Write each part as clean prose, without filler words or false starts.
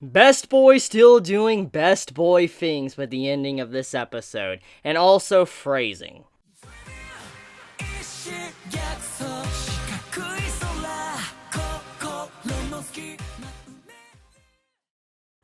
Best Boy still doing best boy things with the ending of this episode, and also phrasing.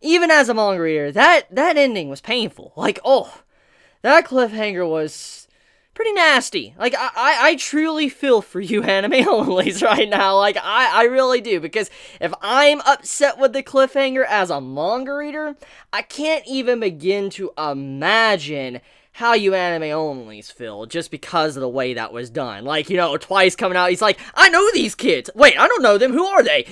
Even as a manga reader, that ending was painful. That cliffhanger was pretty nasty. I truly feel for you anime onlys right now. I really do. Because if I'm upset with the cliffhanger as a manga reader, I can't even begin to imagine how you anime onlys feel just because of the way that was done. Twice coming out, he's like, I know these kids. Wait, I don't know them. Who are they?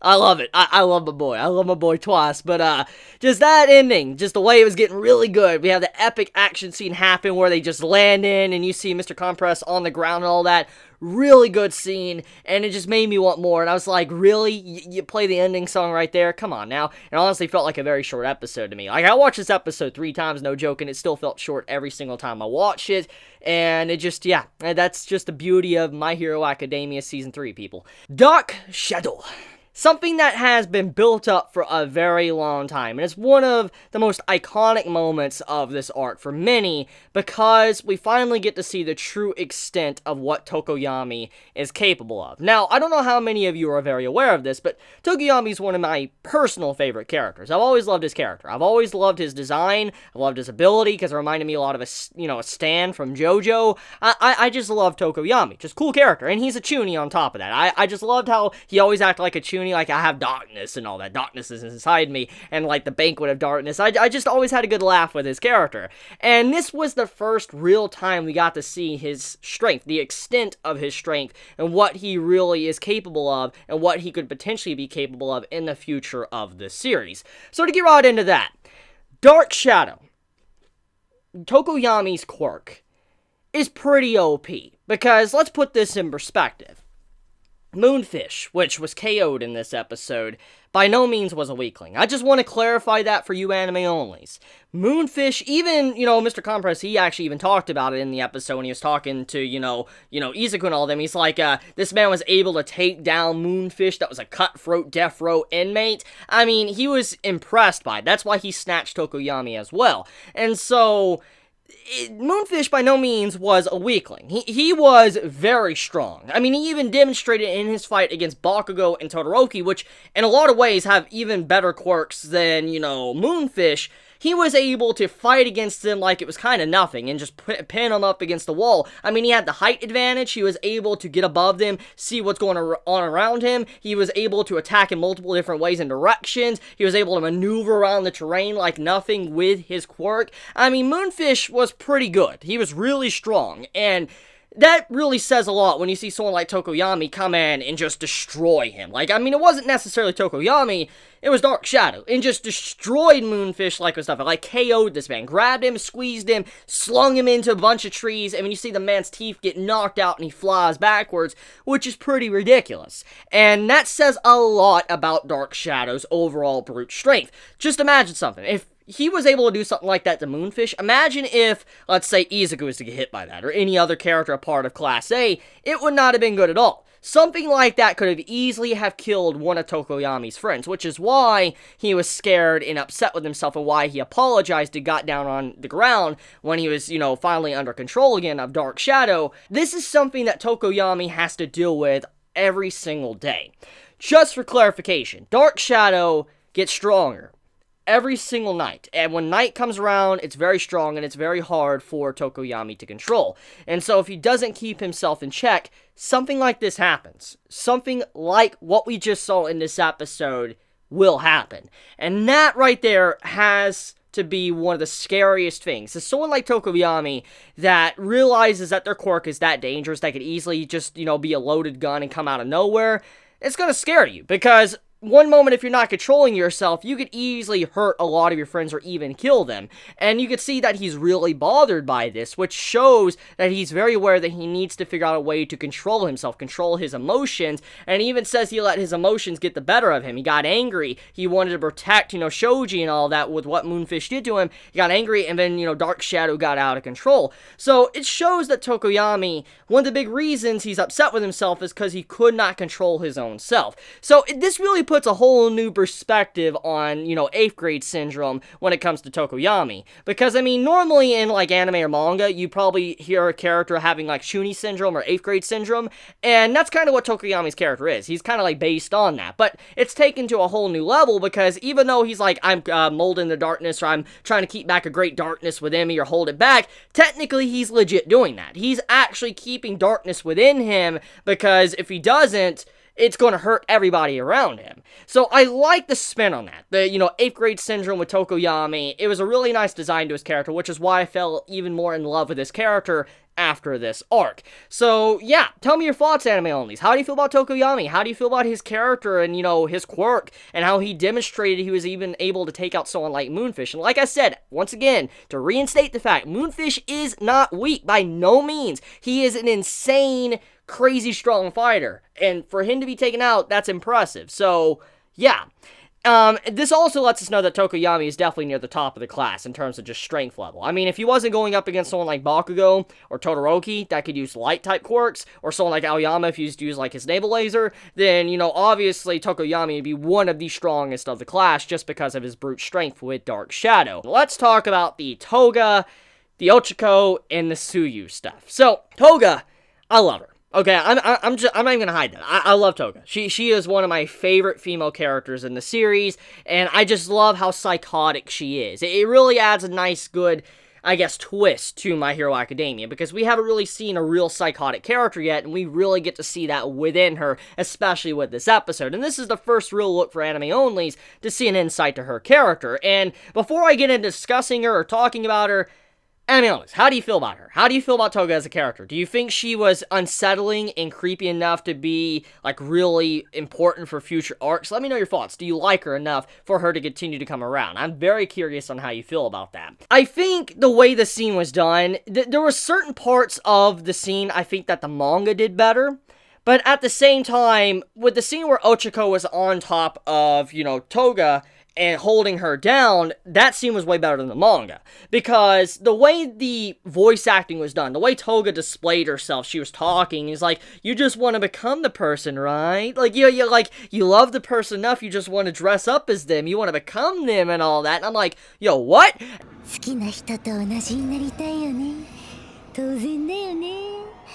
I love it. I love my boy. I love my boy Twice. But, just that ending, just the way it was getting really good. We have the epic action scene happen where they just land in and you see Mr. Compress on the ground and all that. Really good scene, and it just made me want more. And I was like, really? You play the ending song right there? Come on now. It honestly felt like a very short episode to me. I watched this episode 3 times, no joke, and it still felt short every single time I watched it. And it just, yeah, that's just the beauty of My Hero Academia Season 3, people. Dark Shadow. Something that has been built up for a very long time, and it's one of the most iconic moments of this arc for many, because we finally get to see the true extent of what Tokoyami is capable of. Now, I don't know how many of you are very aware of this, but Tokoyami is one of my personal favorite characters. I've always loved his character. I've always loved his design. I loved his ability, because it reminded me a lot of a Stan from JoJo. I just love Tokoyami. Just cool character, and he's a chuny on top of that. I just loved how he always acted like a chuny. Like, I have darkness and all that. Darkness is inside me, and like the banquet of darkness. I just always had a good laugh with his character. And this was the first real time we got to see his strength, the extent of his strength, and what he really is capable of, and what he could potentially be capable of in the future of the series. So to get right into that, Dark Shadow, Tokoyami's quirk, is pretty OP. Because let's put this in perspective. Moonfish, which was KO'd in this episode, by no means was a weakling. I just want to clarify that for you anime onlys. Moonfish, even, Mr. Compress, he actually even talked about it in the episode when he was talking to, Izuku and all them. He's like, this man was able to take down Moonfish that was a cutthroat death row inmate. I mean, he was impressed by it. That's why he snatched Tokoyami as well. And so Moonfish by no means was a weakling. He was very strong. I mean, he even demonstrated in his fight against Bakugo and Todoroki, which in a lot of ways have even better quirks than, Moonfish. He was able to fight against them like it was kind of nothing and just pin them up against the wall. I mean, he had the height advantage. He was able to get above them, see what's going on around him. He was able to attack in multiple different ways and directions. He was able to maneuver around the terrain like nothing with his quirk. I mean, Moonfish was pretty good. He was really strong, and that really says a lot when you see someone like Tokoyami come in and just destroy him. It wasn't necessarily Tokoyami, it was Dark Shadow, and just destroyed Moonfish like it was nothing. KO'd this man, grabbed him, squeezed him, slung him into a bunch of trees, and when you see the man's teeth get knocked out and he flies backwards, which is pretty ridiculous. And that says a lot about Dark Shadow's overall brute strength. Just imagine something. If he was able to do something like that to Moonfish, imagine if, let's say, Izuku was to get hit by that, or any other character a part of Class A, it would not have been good at all. Something like that could have easily have killed one of Tokoyami's friends, which is why he was scared and upset with himself, and why he apologized and got down on the ground when he was, finally under control again of Dark Shadow. This is something that Tokoyami has to deal with every single day. Just for clarification, Dark Shadow gets stronger every single night, and when night comes around, it's very strong, and it's very hard for Tokoyami to control. And so if he doesn't keep himself in check, something like this happens. Something like what we just saw in this episode will happen. And that right there has to be one of the scariest things. Is someone like Tokoyami that realizes that their quirk is that dangerous, that could easily just, be a loaded gun and come out of nowhere. It's gonna scare you, because one moment, if you're not controlling yourself, you could easily hurt a lot of your friends or even kill them. And you could see that he's really bothered by this, which shows that he's very aware that he needs to figure out a way to control himself, control his emotions. And he even says he let his emotions get the better of him. He got angry. He wanted to protect, Shoji and all that with what Moonfish did to him. He got angry, and then, Dark Shadow got out of control. So it shows that Tokoyami, one of the big reasons he's upset with himself is because he could not control his own self. So this really puts a whole new perspective on, 8th grade syndrome when it comes to Tokoyami. Because, I mean, normally in, like, anime or manga, you probably hear a character having, like, Shuni syndrome or 8th grade syndrome, and that's kind of what Tokoyami's character is. He's kind of, like, based on that. But it's taken to a whole new level, because even though he's like, I'm molding the darkness, or I'm trying to keep back a great darkness within me, or hold it back, technically he's legit doing that. He's actually keeping darkness within him, because if he doesn't, it's going to hurt everybody around him. So I like the spin on that. The, 8th grade syndrome with Tokoyami, it was a really nice design to his character, which is why I fell even more in love with his character after this arc. So, yeah, tell me your thoughts, anime onlys. How do you feel about Tokoyami? How do you feel about his character and, his quirk, and how he demonstrated he was even able to take out someone like Moonfish? And like I said, once again, to reinstate the fact, Moonfish is not weak, by no means. He is an insane, crazy strong fighter, and for him to be taken out, that's impressive. So, yeah. This also lets us know that Tokoyami is definitely near the top of the class in terms of just strength level. I mean, if he wasn't going up against someone like Bakugo or Todoroki that could use light-type quirks, or someone like Aoyama if he used to use, like, his navel laser, then, obviously Tokoyami would be one of the strongest of the class just because of his brute strength with Dark Shadow. Let's talk about the Toga, the Ochako, and the Tsuyu stuff. So, Toga, I love her. Okay, I'm not even gonna hide that. I love Toga. She is one of my favorite female characters in the series, and I just love how psychotic she is. It really adds a nice, good, I guess, twist to My Hero Academia, because we haven't really seen a real psychotic character yet, and we really get to see that within her, especially with this episode. And this is the first real look for anime onlys to see an insight to her character. And before I get into discussing her or talking about her, anime onlys, how do you feel about her? How do you feel about Toga as a character? Do you think she was unsettling and creepy enough to be, like, really important for future arcs? Let me know your thoughts. Do you like her enough for her to continue to come around? I'm very curious on how you feel about that. I think the way the scene was done, there were certain parts of the scene I think that the manga did better. But at the same time, with the scene where Ochako was on top of, Toga and holding her down, that scene was way better than the manga. Because the way the voice acting was done, the way Toga displayed herself, she was talking, it's like, you just want to become the person, right? Like, you love the person enough, you just want to dress up as them, you want to become them and all that. And I'm like, yo, what?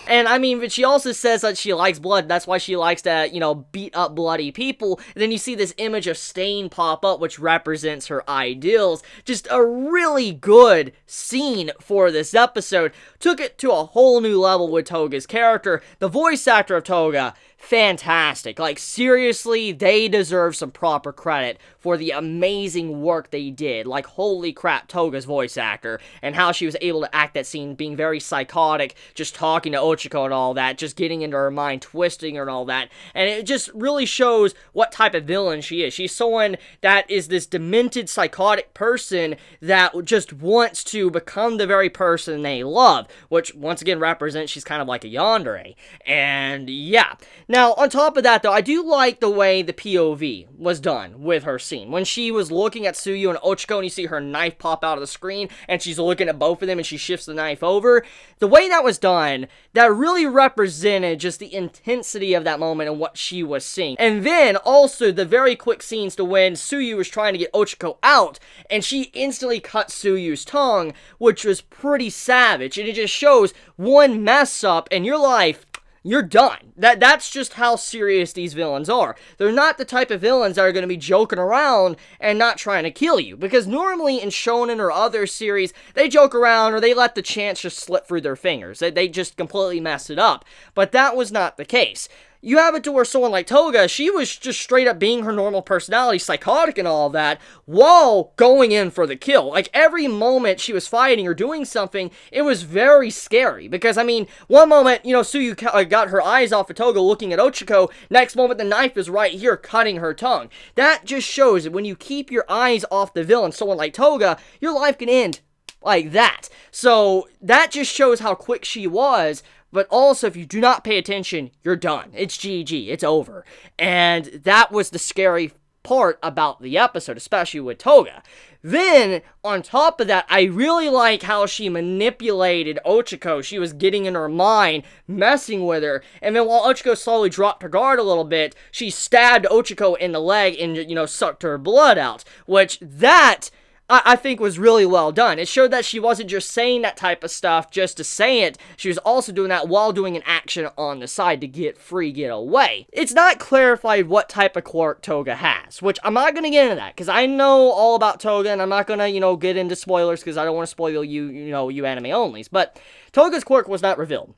And I mean, but she also says that she likes blood. That's why she likes to, beat up bloody people. And then you see this image of Stain pop up, which represents her ideals. Just a really good scene for this episode. Took it to a whole new level with Toga's character. The voice actor of Toga, fantastic. Like, seriously, they deserve some proper credit for the amazing work they did. Like, holy crap, Toga's voice actor, and how she was able to act that scene, being very psychotic, just talking to Ochako and all that, just getting into her mind, twisting her and all that. And it just really shows what type of villain she is. She's someone that is this demented, psychotic person that just wants to become the very person they love, which once again represents she's kind of like a yandere. And yeah. Now, on top of that, though, I do like the way the POV was done with her scene. When she was looking at Tsuyu and Ochako, and you see her knife pop out of the screen, and she's looking at both of them, and she shifts the knife over. The way that was done, that really represented just the intensity of that moment and what she was seeing. And then, also, the very quick scenes to when Tsuyu was trying to get Ochako out, and she instantly cut Tsuyu's tongue, which was pretty savage. And it just shows one mess up, and your life, you're done. That's just how serious these villains are. They're not the type of villains that are going to be joking around and not trying to kill you. Because normally in shonen or other series, they joke around or they let the chance just slip through their fingers. They just completely mess it up. But that was not the case. You have it to where someone like Toga, she was just straight up being her normal personality, psychotic and all that, while going in for the kill. Like, every moment she was fighting or doing something, it was very scary. Because, I mean, one moment, Tsuyu got her eyes off of Toga looking at Ochako, next moment the knife is right here cutting her tongue. That just shows that when you keep your eyes off the villain, someone like Toga, your life can end like that. So, that just shows how quick she was. But also, if you do not pay attention, you're done. It's GG. It's over. And that was the scary part about the episode, especially with Toga. Then, on top of that, I really like how she manipulated Ochako. She was getting in her mind, messing with her, and then while Ochako slowly dropped her guard a little bit, she stabbed Ochako in the leg and, sucked her blood out, which that I think was really well done. It showed that she wasn't just saying that type of stuff just to say it. She was also doing that while doing an action on the side to get free, get away. It's not clarified what type of quirk Toga has, which I'm not going to get into that, because I know all about Toga, and I'm not going to, get into spoilers, because I don't want to spoil you anime onlys. But Toga's quirk was not revealed.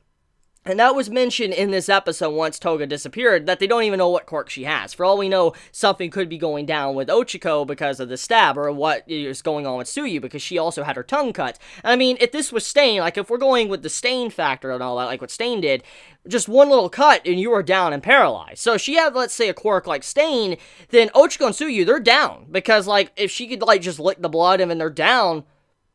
And that was mentioned in this episode once Toga disappeared, that they don't even know what quirk she has. For all we know, something could be going down with Ochako because of the stab, or what is going on with Tsuyu because she also had her tongue cut. I mean, if this was Stain, like if we're going with the Stain factor and all that, like what Stain did, just one little cut and you are down and paralyzed. So if she had, let's say, a quirk like Stain, then Ochako and Tsuyu, they're down. Because, like, if she could, like, just lick the blood and then they're down,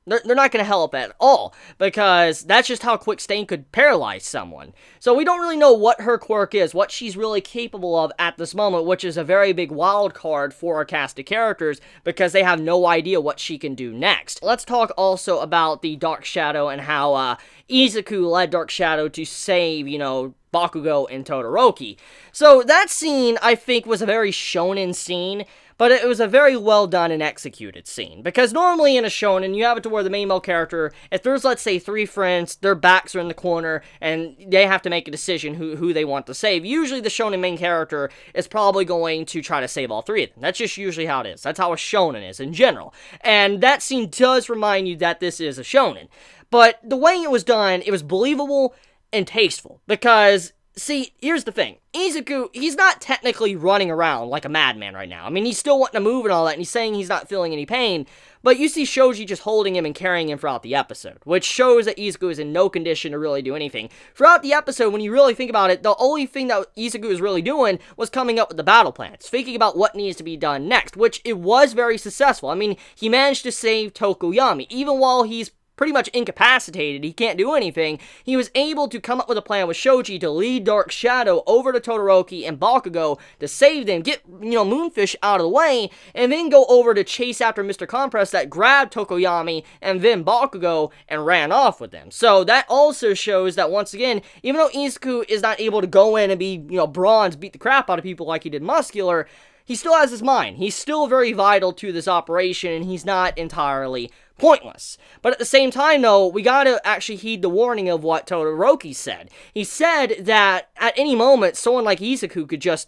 they're not going to help at all, because that's just how quick Stain could paralyze someone. So we don't really know what her quirk is, what she's really capable of at this moment, which is a very big wild card for our cast of characters, because they have no idea what she can do next. Let's talk also about the Dark Shadow and how Izuku led Dark Shadow to save, Bakugo and Todoroki. So that scene, I think, was a very shonen scene, but it was a very well done and executed scene. Because normally in a shonen, you have it to where the main male character, if there's, let's say, 3 friends, their backs are in the corner, and they have to make a decision who they want to save. Usually the shonen main character is probably going to try to save all 3 of them. That's just usually how it is. That's how a shonen is in general. And that scene does remind you that this is a shonen. But the way it was done, it was believable and tasteful. Because, see, here's the thing. Izuku, he's not technically running around like a madman right now. I mean, he's still wanting to move and all that, and he's saying he's not feeling any pain, but you see Shoji just holding him and carrying him throughout the episode, which shows that Izuku is in no condition to really do anything. Throughout the episode, when you really think about it, the only thing that Izuku was really doing was coming up with the battle plans, thinking about what needs to be done next, which it was very successful. I mean, he managed to save Tokoyami, even while he's pretty much incapacitated, he can't do anything, he was able to come up with a plan with Shoji to lead Dark Shadow over to Todoroki and Bakugo to save them, get, Moonfish out of the way, and then go over to chase after Mr. Compress that grabbed Tokoyami and then Bakugo and ran off with them. So that also shows that, once again, even though Izuku is not able to go in and be, bronze, beat the crap out of people like he did Muscular, he still has his mind. He's still very vital to this operation, and he's not entirely pointless. But at the same time, though, we gotta actually heed the warning of what Todoroki said. He said that at any moment, someone like Izuku could just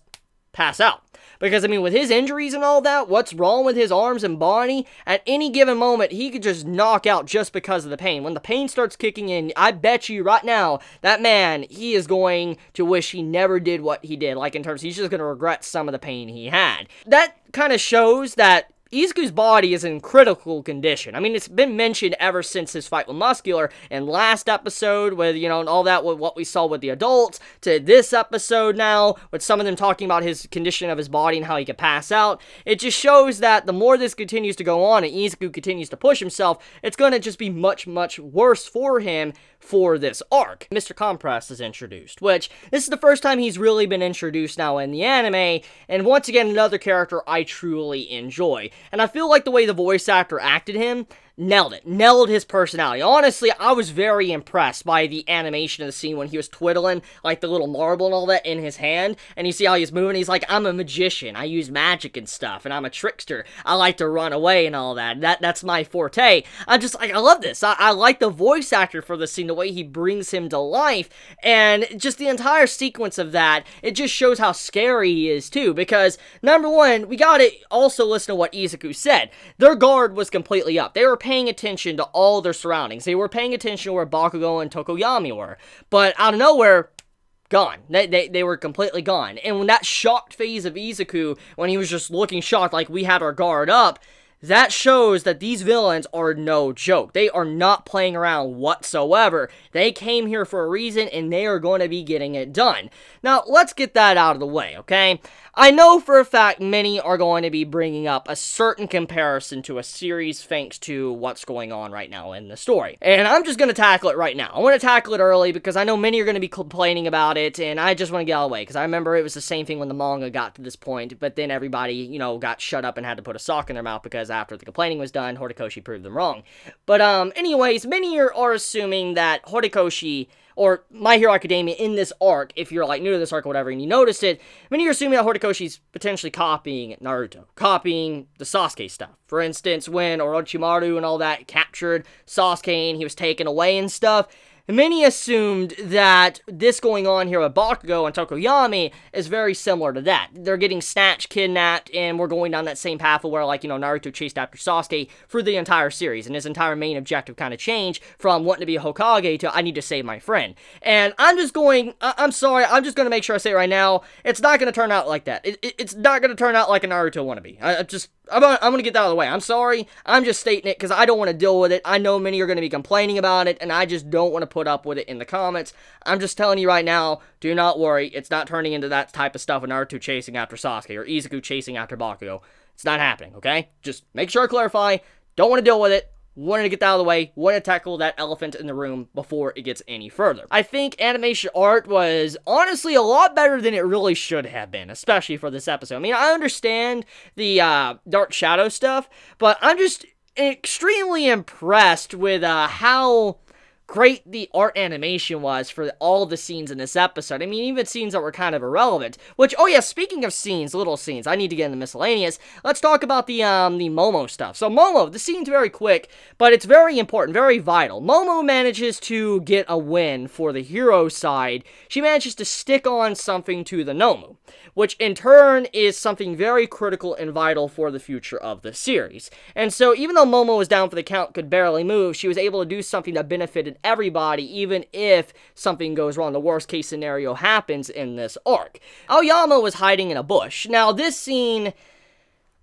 pass out. Because, I mean, with his injuries and all that, what's wrong with his arms and body, at any given moment, he could just knock out just because of the pain. When the pain starts kicking in, I bet you right now, that man, he is going to wish he never did what he did. Like, in terms, he's just going to regret some of the pain he had. That kind of shows that Izuku's body is in critical condition. I mean, it's been mentioned ever since his fight with Muscular, and last episode with, and all that, with what we saw with the adults, to this episode now, with some of them talking about his condition of his body and how he could pass out. It just shows that the more this continues to go on and Izuku continues to push himself, it's going to just be much, much worse for him for this arc. Mr. Compress is introduced, which, this is the first time he's really been introduced now in the anime, and once again, another character I truly enjoy. And I feel like the way the voice actor acted him, nailed it. Nailed his personality. Honestly, I was very impressed by the animation of the scene when he was twiddling, like, the little marble and all that in his hand, and you see how he's moving, he's like, I'm a magician, I use magic and stuff, and I'm a trickster, I like to run away and all that, that's my forte. I'm just like, I love this. I like the voice actor for the scene, the way he brings him to life, and just the entire sequence of that, it just shows how scary he is, too, because, number one, we gotta also listen to what Izuku said. Their guard was completely up. They were paying attention to all their surroundings. They were paying attention to where Bakugo and Tokoyami were. But out of nowhere, gone. They were completely gone. And when that shocked phase of Izuku, when he was just looking shocked like we had our guard up, that shows that these villains are no joke. They are not playing around whatsoever. They came here for a reason, and they are going to be getting it done. Now, let's get that out of the way, okay? I know for a fact many are going to be bringing up a certain comparison to a series thanks to what's going on right now in the story. And I'm just going to tackle it right now. I want to tackle it early because I know many are going to be complaining about it, and I just want to get out of the way because I remember it was the same thing when the manga got to this point, but then everybody, got shut up and had to put a sock in their mouth because after the complaining was done, Horikoshi proved them wrong. But anyways, many are assuming that Horikoshi or My Hero Academia in this arc, if you're like new to this arc or whatever and you noticed it, many are assuming that Horikoshi's potentially copying Naruto, copying the Sasuke stuff. For instance, when Orochimaru and all that captured Sasuke and he was taken away and stuff, many assumed that this going on here with Bakugo and Tokoyami is very similar to that. They're getting snatched, kidnapped, and we're going down that same path of where, Naruto chased after Sasuke for the entire series, and his entire main objective kind of changed from wanting to be a Hokage to, I need to save my friend. And I'm sorry, I'm just going to make sure I say it right now, it's not going to turn out like that. It's not going to turn out like a Naruto wannabe. I'm going to get that out of the way. I'm sorry. I'm just stating it because I don't want to deal with it. I know many are going to be complaining about it, and I just don't want to put up with it in the comments. I'm just telling you right now, do not worry. It's not turning into that type of stuff with Naruto chasing after Sasuke or Izuku chasing after Bakugo. It's not happening, okay? Just make sure I clarify. Don't want to deal with it. Wanted to get that out of the way, wanted to tackle that elephant in the room before it gets any further. I think animation art was honestly a lot better than it really should have been, especially for this episode. I mean, I understand the Dark Shadow stuff, but I'm just extremely impressed with how great the art animation was for all the scenes in this episode. I mean, even scenes that were kind of irrelevant. Which, oh yeah, speaking of scenes, little scenes, I need to get in the miscellaneous. Let's talk about the Momo stuff. So Momo, the scene's very quick, but it's very important, very vital. Momo manages to get a win for the hero side. She manages to stick on something to the Nomu, which in turn is something very critical and vital for the future of the series. And so even though Momo was down for the count, could barely move, she was able to do something that benefited everybody, even if something goes wrong. The worst case scenario happens in this arc. Aoyama was hiding in a bush. Now this scene,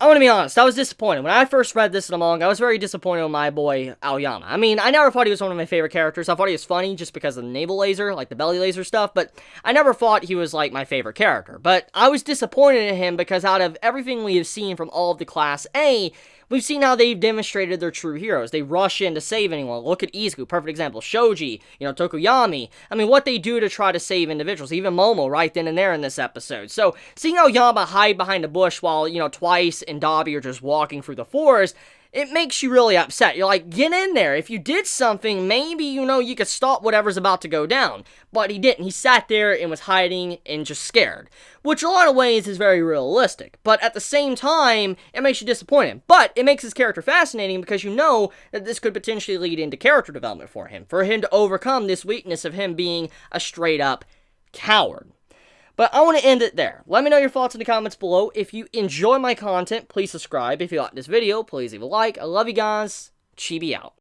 I want to be honest, I was disappointed. When I first read this in the manga, I was very disappointed with my boy, Aoyama. I mean, I never thought he was one of my favorite characters. I thought he was funny just because of the navel laser, like the belly laser stuff, but I never thought he was, my favorite character. But I was disappointed in him because out of everything we have seen from all of the Class A, we've seen how they've demonstrated their true heroes. They rush in to save anyone. Look at Izuku, perfect example. Shoji, Tokoyami. I mean, what they do to try to save individuals. Even Momo right then and there in this episode. So, seeing Aoyama hide behind a bush while, Twice and Dabi are just walking through the forest, it makes you really upset. You're like, get in there. If you did something, maybe, you could stop whatever's about to go down. But he didn't. He sat there and was hiding and just scared. Which, in a lot of ways, is very realistic. But at the same time, it makes you disappointed. But it makes his character fascinating because you know that this could potentially lead into character development for him. For him to overcome this weakness of him being a straight-up coward. But I want to end it there. Let me know your thoughts in the comments below. If you enjoy my content, please subscribe. If you like this video, please leave a like. I love you guys. Chibi out.